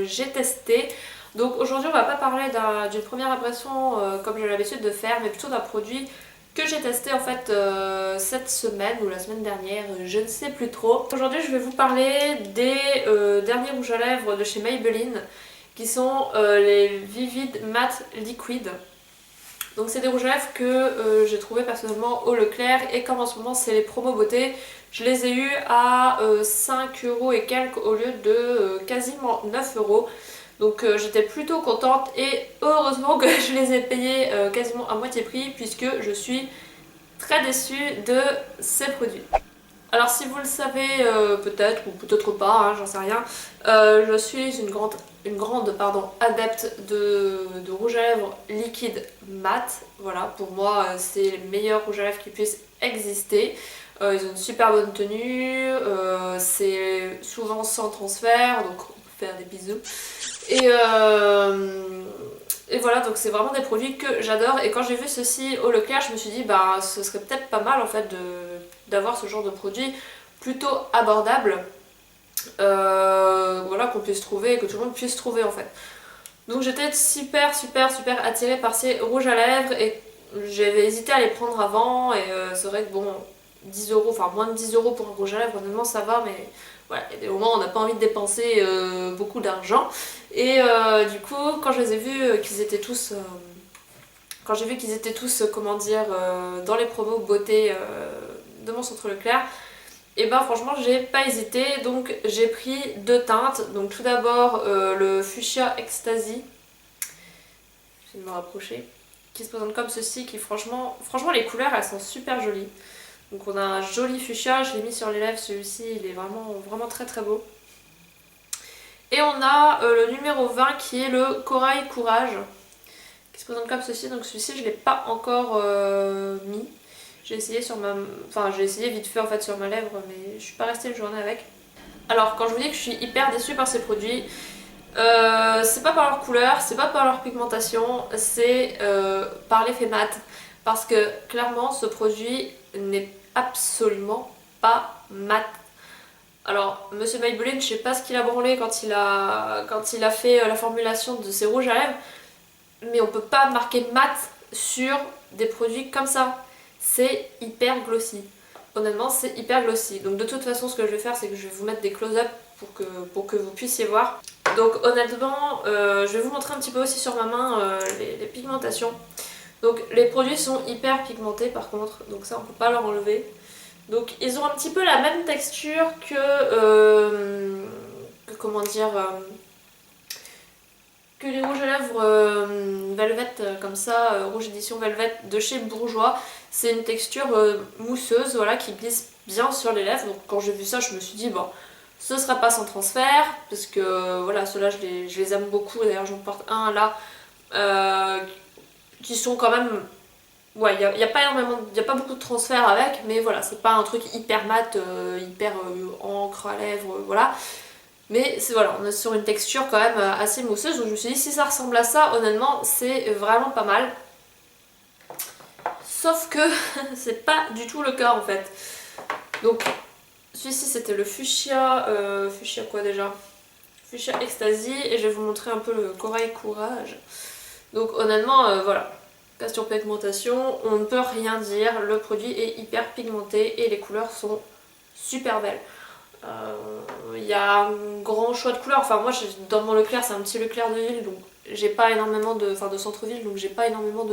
j'ai testé. Donc aujourd'hui on va pas parler d'une première impression comme j'ai l'habitude de faire, mais plutôt d'un produit que j'ai testé en fait cette semaine ou la semaine dernière, je ne sais plus trop. Aujourd'hui je vais vous parler des derniers rouges à lèvres de chez Maybelline qui sont les Vivid Matte Liquid. Donc c'est des rouges à lèvres que j'ai trouvé personnellement au Leclerc, et comme en ce moment c'est les promos beauté, je les ai eus à 5 euros et quelques au lieu de quasiment 9 euros. Donc j'étais plutôt contente, et heureusement que je les ai payés quasiment à moitié prix, puisque je suis très déçue de ces produits. Alors si vous le savez peut-être ou peut-être pas, hein, j'en sais rien, je suis une grande adepte de rouge à lèvres liquide mat. Voilà, pour moi c'est les meilleurs rouges à lèvres qui puissent exister. Ils ont une super bonne tenue, c'est souvent sans transfert, donc on peut faire des bisous. Et voilà, donc c'est vraiment des produits que j'adore, et quand j'ai vu ceci au Leclerc, je me suis dit bah ce serait peut-être pas mal en fait d'avoir ce genre de produit plutôt abordable, voilà, qu'on puisse trouver et que tout le monde puisse trouver en fait. Donc j'étais super attirée par ces rouges à lèvres, et j'avais hésité à les prendre avant, et c'est vrai que bon, 10 euros, enfin moins de 10 euros pour un rouge à lèvres, honnêtement ça va, mais voilà, il y a des moments où on n'a pas envie de dépenser beaucoup d'argent. Et du coup, quand je les ai vus qu'ils étaient tous... quand j'ai vu qu'ils étaient tous, comment dire, dans les promos beauté de mon centre Leclerc, et ben franchement j'ai pas hésité, donc j'ai pris deux teintes. Donc tout d'abord le Fuchsia Ecstasy, je vais me rapprocher, qui se présente comme ceci, qui franchement les couleurs elles sont super jolies. Donc on a un joli fuchsia, je l'ai mis sur les lèvres, celui-ci il est vraiment très beau. Et on a le numéro 20 qui est le Corail Courage, qui se présente comme ceci. Donc celui-ci je l'ai pas encore mis. J'ai essayé j'ai essayé vite fait en fait sur ma lèvre, mais je suis pas restée une journée avec. Alors quand je vous dis que je suis hyper déçue par ces produits, c'est pas par leur couleur, c'est pas par leur pigmentation, c'est par l'effet mat. Parce que clairement ce produit n'est absolument pas mat. Alors Monsieur Maybelline, je sais pas ce qu'il a branlé quand il a fait la formulation de ses rouges à lèvres, mais on peut pas marquer mat sur des produits comme ça. C'est hyper glossy. Honnêtement, c'est hyper glossy. Donc de toute façon, ce que je vais faire, c'est que je vais vous mettre des close-up pour que vous puissiez voir. Donc honnêtement, je vais vous montrer un petit peu aussi sur ma main les pigmentations. Donc les produits sont hyper pigmentés par contre, donc ça on peut pas leur enlever. Donc ils ont un petit peu la même texture comment dire, que les rouges à lèvres Velvet comme ça, rouge édition Velvet de chez Bourjois. C'est une texture mousseuse, voilà, qui glisse bien sur les lèvres. Donc quand j'ai vu ça, je me suis dit bon, ce sera pas sans transfert, parce que voilà, ceux-là je les aime beaucoup. D'ailleurs j'en porte un là, qui sont quand même... Ouais, il n'y a pas énormément, il y a pas beaucoup de transfert avec, mais voilà, c'est pas un truc hyper mat, hyper encre à lèvres, voilà. Mais voilà, on est sur une texture quand même assez mousseuse, donc je me suis dit si ça ressemble à ça, honnêtement, c'est vraiment pas mal. Sauf que c'est pas du tout le cas en fait. Donc celui-ci c'était le Fuchsia, Fuchsia quoi déjà, Fuchsia Ecstasy, et je vais vous montrer un peu le Corail Courage. Donc honnêtement, voilà. Question pigmentation, on ne peut rien dire, le produit est hyper pigmenté et les couleurs sont super belles. Il y a un grand choix de couleurs, enfin moi dans mon Leclerc c'est un petit Leclerc de ville, donc j'ai pas énormément de centre-ville, donc j'ai pas énormément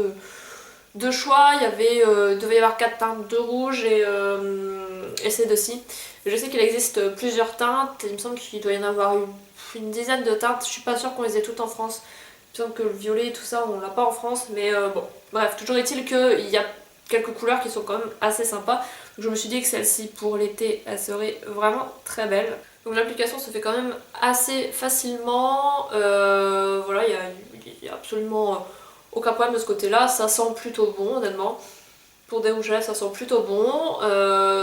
de choix. Il devait y avoir 4 teintes de rouge et ces deux-ci. Je sais qu'il existe plusieurs teintes, il me semble qu'il doit y en avoir une dizaine de teintes, je suis pas sûre qu'on les ait toutes en France. Il me semble que le violet et tout ça on l'a pas en France, mais bon, bref, toujours est-il qu'il y a quelques couleurs qui sont quand même assez sympas. Donc je me suis dit que celle-ci pour l'été elle serait vraiment très belle. Donc l'application se fait quand même assez facilement, voilà, il y a absolument aucun problème de ce côté-là, ça sent plutôt bon honnêtement. Pour des rouges à lèvres ça sent plutôt bon,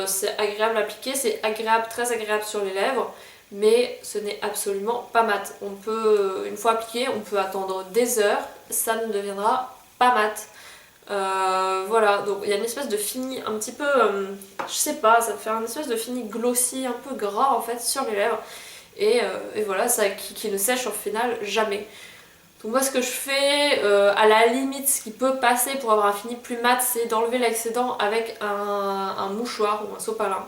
c'est agréable à appliquer, c'est agréable, très agréable sur les lèvres. Mais ce n'est absolument pas mat. On peut, une fois appliqué, on peut attendre des heures, ça ne deviendra pas mat. Voilà, donc il y a une espèce de fini un petit peu, je sais pas, ça fait une espèce de fini glossy, un peu gras en fait sur les lèvres. et voilà, ça qui ne sèche au final jamais. Donc moi ce que je fais, à la limite ce qui peut passer pour avoir un fini plus mat, c'est d'enlever l'excédent avec un mouchoir ou un sopalin.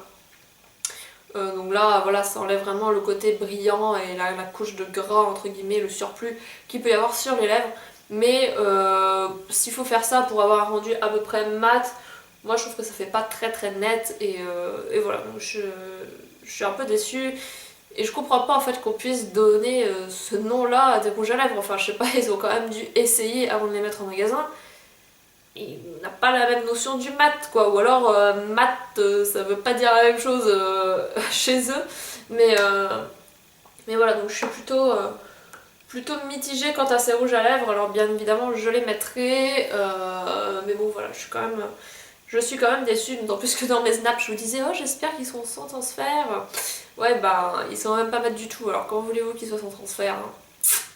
Donc là voilà, ça enlève vraiment le côté brillant et la couche de gras entre guillemets, le surplus qu'il peut y avoir sur les lèvres. Mais s'il faut faire ça pour avoir un rendu à peu près mat, moi je trouve que ça fait pas très très net et voilà, donc je suis un peu déçue. Et je comprends pas en fait qu'on puisse donner ce nom-là à des rouges à lèvres. Enfin, je sais pas, ils ont quand même dû essayer avant de les mettre en magasin. Et on n'a pas la même notion du mat, quoi. Ou alors, mat, ça veut pas dire la même chose chez eux. Mais, euh, mais voilà, donc je suis plutôt mitigée quant à ces rouges à lèvres. Alors, bien évidemment, je les mettrai. Mais bon, voilà, je suis quand même déçue, d'autant plus que dans mes snaps, je vous disais, oh, j'espère qu'ils sont sans transfert. Ouais, bah, ils sont même pas maths du tout, alors comment voulez-vous qu'ils soient sans transfert, hein?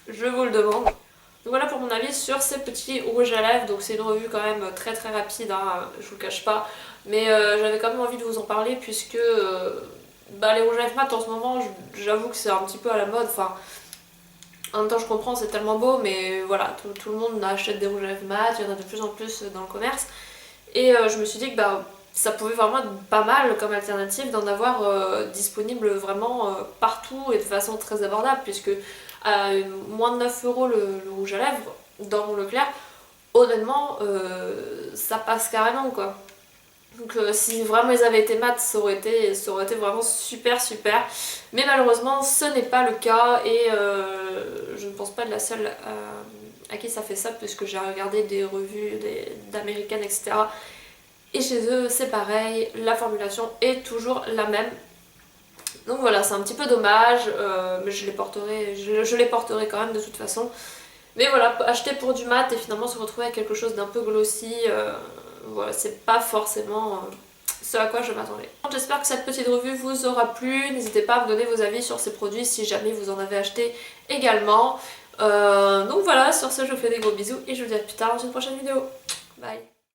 Je vous le demande. Donc voilà pour mon avis sur ces petits rouges à lèvres. Donc c'est une revue quand même très très rapide, hein, je vous le cache pas. Mais j'avais quand même envie de vous en parler puisque bah, les rouges à lèvres mat en ce moment, j'avoue que c'est un petit peu à la mode. Enfin, en même temps je comprends, c'est tellement beau, mais voilà, tout le monde achète des rouges à lèvres mat, il y en a de plus en plus dans le commerce. Et je me suis dit que bah, ça pouvait vraiment être pas mal comme alternative d'en avoir disponible vraiment partout et de façon très abordable, puisque à moins de 9 euros le rouge à lèvres dans mon Leclerc, honnêtement, ça passe carrément quoi. Donc si vraiment ils avaient été mat, ça aurait été vraiment super super. Mais malheureusement, ce n'est pas le cas et je ne pense pas être la seule à qui ça fait ça, puisque j'ai regardé des revues d'américaines, etc. Et chez eux, c'est pareil, la formulation est toujours la même. Donc voilà, c'est un petit peu dommage, mais je les porterai quand même de toute façon. Mais voilà, acheter pour du mat et finalement se retrouver avec quelque chose d'un peu glossy, voilà, c'est pas forcément ce à quoi je m'attendais. J'espère que cette petite revue vous aura plu. N'hésitez pas à me donner vos avis sur ces produits si jamais vous en avez acheté également. Donc voilà, sur ce, je vous fais des gros bisous et je vous dis à plus tard dans une prochaine vidéo. Bye!